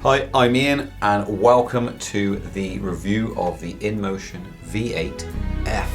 Hi, I'm Ian and welcome to the review of the InMotion V8F.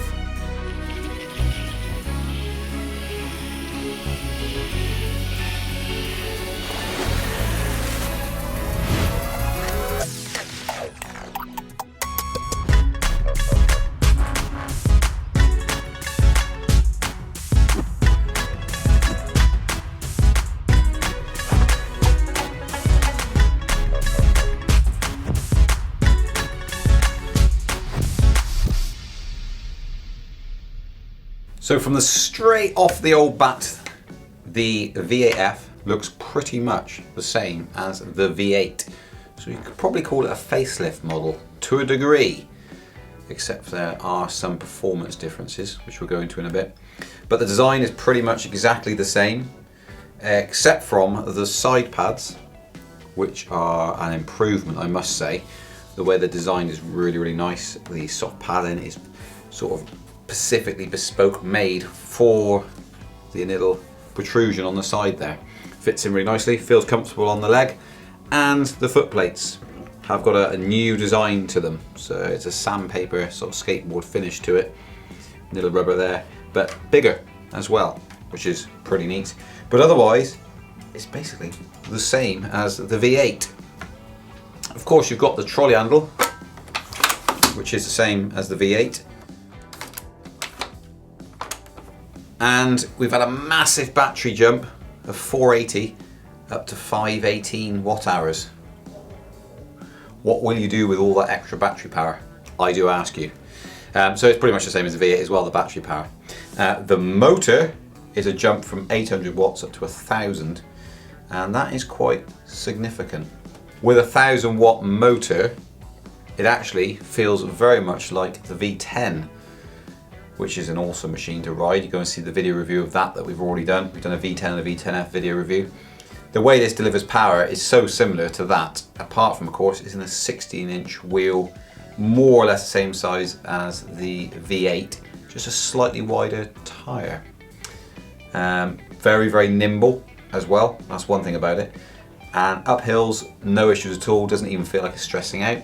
So from the straight off the old bat, the V8F looks pretty much the same as the V8. So you could probably call it a facelift model to a degree, except there are some performance differences, which we'll go into in a bit. But the design is pretty much exactly the same, except from the side pads, which are an improvement, I must say. The way the design is really nice. The soft padding is sort of specifically bespoke made for the little protrusion on the side there. Fits in really nicely, feels comfortable on the leg, and the foot plates have got a new design to them. So it's a sandpaper sort of skateboard finish to it, little rubber there, but bigger as well, which is pretty neat. But otherwise, it's basically the same as the V8. Of course, you've got the trolley handle, which is the same as the V8. And we've had a massive battery jump of 480 up to 518 watt hours. What will you do with all that extra battery power? I do ask you. So it's pretty much the same as the V8 as well, the battery power. The motor is a jump from 800 watts up to 1000, and that is quite significant. With a 1000 watt motor, it actually feels very much like the V10, which is an awesome machine to ride. You go and see the video review of that we've already done. We've done a V10 and a V10F video review. The way this delivers power is so similar to that, apart from, of course, it's in a 16-inch wheel, more or less the same size as the V8, just a slightly wider tyre. Very nimble as well, that's one thing about it. And up hills, no issues at all, doesn't even feel like it's stressing out.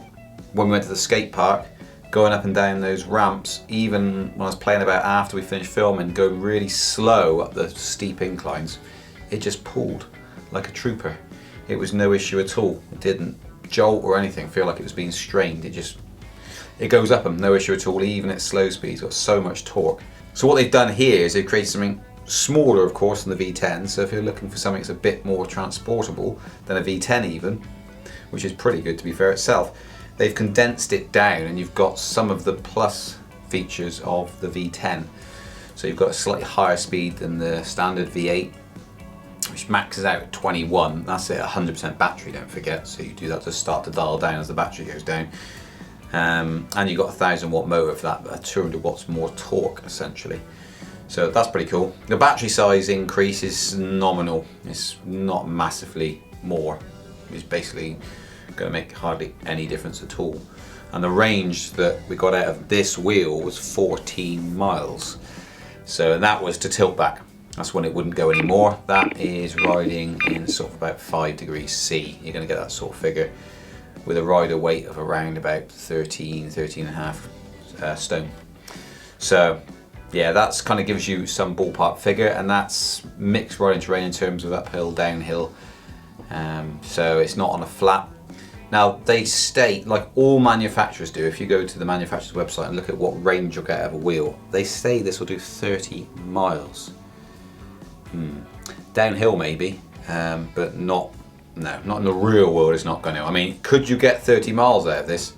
When we went to the skate park, going up and down those ramps, even when I was playing about after we finished filming, going really slow up the steep inclines, it just pulled like a trooper. It was no issue at all. It didn't jolt or anything, feel like it was being strained. It goes up them, no issue at all, even at slow speed. It's got so much torque. So what they've done here is they've created something smaller, of course, than the V10. So if you're looking for something that's a bit more transportable than a V10 even, which is pretty good to be fair itself, they've condensed it down and you've got some of the plus features of the V10. So you've got a slightly higher speed than the standard V8, which maxes out at 21. That's at 100% battery, don't forget. So you do that to start to dial down as the battery goes down. And you've got a 1000 watt motor for that, 200 watts more torque essentially. So that's pretty cool. The battery size increase is nominal. It's not massively more. It's basically going to make hardly any difference at all. And the range that we got out of this wheel was 14 miles. So that was to tilt back. That's when it wouldn't go anymore. That is riding in sort of about 5 degrees C. You're going to get that sort of figure with a rider weight of around about 13 and a half stone. So yeah, that's kind of gives you some ballpark figure, and that's mixed riding terrain in terms of uphill, downhill. So it's not on a flat. Now they state, like all manufacturers do, if you go to the manufacturer's website and look at what range you'll get out of a wheel, they say this will do 30 miles. Downhill maybe, but not in the real world it's not going to. I mean, could you get 30 miles out of this?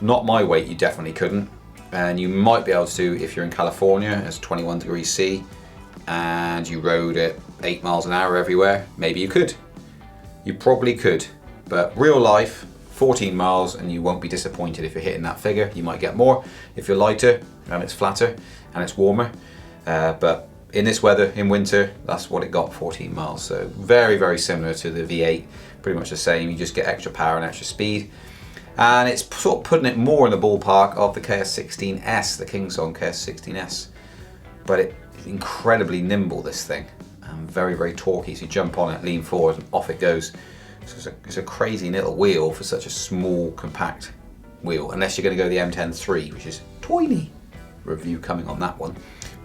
Not my weight, you definitely couldn't. And you might be able to if you're in California, it's 21 degrees C, and you rode at 8 miles an hour everywhere. Maybe you could. You probably could. But real life, 14 miles, and you won't be disappointed if you're hitting that figure. You might get more if you're lighter and it's flatter and it's warmer. But in this weather, in winter, that's what it got, 14 miles. So very similar to the V8, pretty much the same. You just get extra power and extra speed. And it's sort of putting it more in the ballpark of the KS16S, the Kingsong KS16S. But it's incredibly nimble, this thing. Very torquey, so you jump on it, lean forward, and off it goes. It's a crazy little wheel for such a small, compact wheel, unless you're going to go the M10-3, which is tiny. Review coming on that one.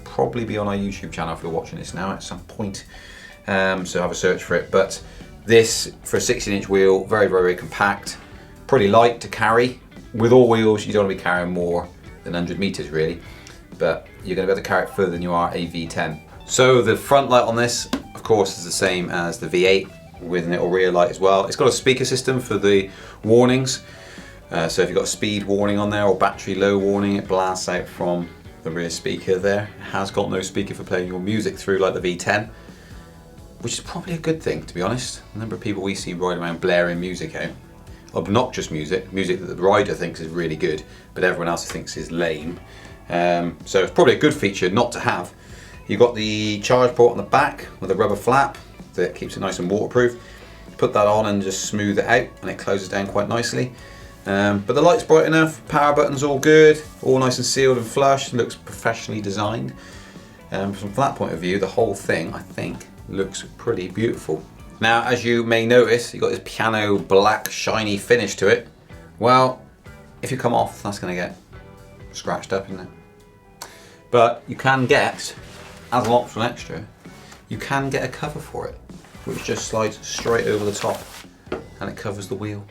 Probably be on our YouTube channel if you're watching this now at some point. So have a search for it. But this, for a 16-inch wheel, very, very, very compact, pretty light to carry. With all wheels, you don't want to be carrying more than 100 meters really, but you're going to be able to carry it further than you are a V10. So the front light on this, of course, is the same as the V8 with a little rear light as well. It's got a speaker system for the warnings. So if you've got a speed warning on there or battery low warning, it blasts out from the rear speaker there. It has got no speaker for playing your music through like the V10, which is probably a good thing, to be honest. The number of people we see riding around blaring music out, obnoxious music that the rider thinks is really good, but everyone else thinks is lame. So it's probably a good feature not to have. You've got the charge port on the back with a rubber flap that keeps it nice and waterproof. Put that on and just smooth it out, and it closes down quite nicely. But the light's bright enough, power button's all good, all nice and sealed and flush, looks professionally designed. From that point of view, the whole thing, I think, looks pretty beautiful. Now, as you may notice, you've got this piano black shiny finish to it. Well, if you come off, that's going to get scratched up, isn't it? But you can get, as an optional extra, you can get a cover for it, which just slides straight over the top and it covers the wheel.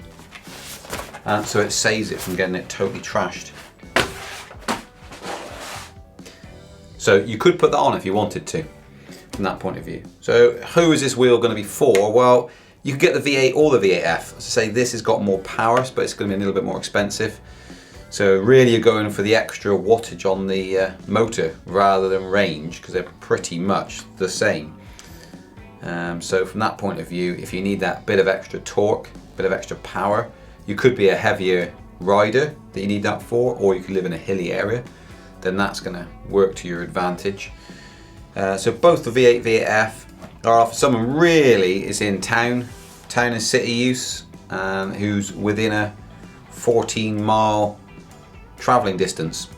So it saves it from getting it totally trashed. So you could put that on if you wanted to, from that point of view. So who is this wheel going to be for? Well, you could get the V8 or the V8F. As I say, this has got more power, but it's going to be a little bit more expensive. So really you're going for the extra wattage on the motor rather than range, because they're pretty much the same. So from that point of view, if you need that bit of extra torque, bit of extra power, you could be a heavier rider that you need that for, or you could live in a hilly area, then that's going to work to your advantage. So both the V8, V8F are for someone really is in town and city use, and who's within a 14-mile travelling distance.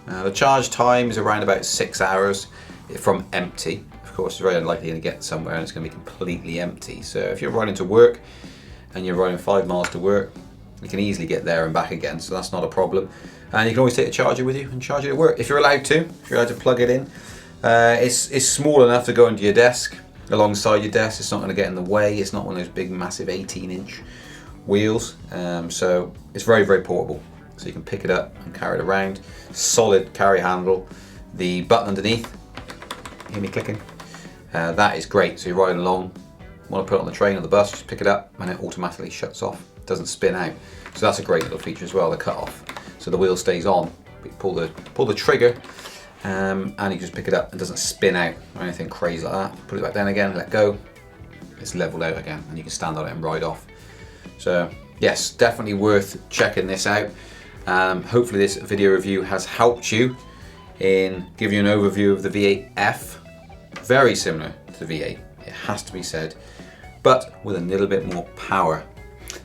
The charge time is around about 6 hours from empty. Of course, it's very unlikely to get somewhere and it's going to be completely empty. So if you're riding to work and you're riding 5 miles to work, you can easily get there and back again, so that's not a problem. And you can always take a charger with you and charge it at work if you're allowed to. If you're allowed to plug it in, it's small enough to go into your desk, alongside your desk. It's not going to get in the way. It's not one of those big, massive 18-inch wheels. So it's very, very portable. So you can pick it up and carry it around. Solid carry handle. The button underneath, hear me clicking? That is great. So you're riding along, want to put it on the train or the bus, just pick it up and it automatically shuts off. It doesn't spin out. So that's a great little feature as well, the cut off. So the wheel stays on. You pull the trigger and you can just pick it up. It doesn't spin out or anything crazy like that. Put it back down again, let go. It's leveled out again and you can stand on it and ride off. So yes, definitely worth checking this out. Hopefully this video review has helped you in giving you an overview of the V8F. Very similar to the V8, it has to be said, but with a little bit more power.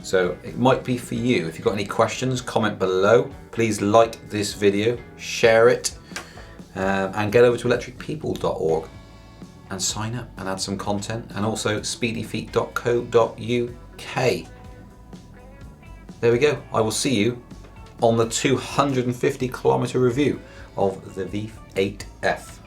So it might be for you. If you've got any questions, comment below. Please like this video, share it, and get over to electricpeople.org and sign up and add some content, and also speedyfeet.co.uk. There we go. I will see you on the 250 kilometer review of the V8F.